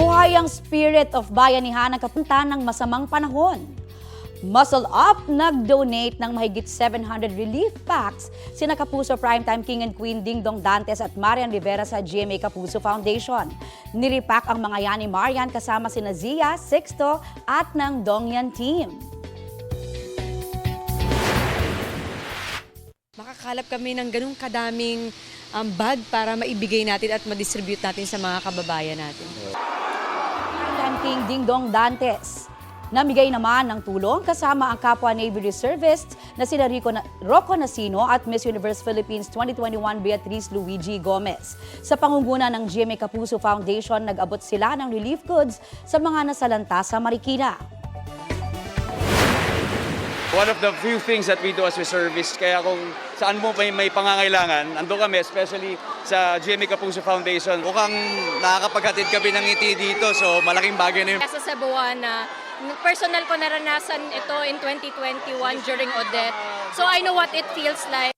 Buhay ang spirit of bayanihan ng kapunta ng masamang panahon. Muscle Up nag-donate ng mahigit 700 relief packs sina Kapuso Primetime King and Queen Dingdong Dantes at Marian Rivera sa GMA Kapuso Foundation. Niripak ang mga yan ni Marian kasama sina Zia, Sixto at ng Dongyan team. Makakalap kami ng ganung kadaming bag para maibigay natin at ma-distribute natin sa mga kababayan natin. Primetime King Dingdong Dantes. Namigay naman ng tulong kasama ang kapwa Navy Reservists na sina Rocco Nasino at Miss Universe Philippines 2021 Beatrice Luigi Gomez. Sa pangunguna ng GMA Kapuso Foundation, nag-abot sila ng relief goods sa mga nasalanta sa Marikina. One of the few things that we do as reservists, kaya kung saan mo may pangangailangan, ando kami, especially sa GMA Kapuso Foundation. Mukhang nakakapaghatid kami ng ngiti dito, so malaking bagay na yun. Sa Cebuana, personal ko naranasan ito in 2021 during Odette. So I know what it feels like.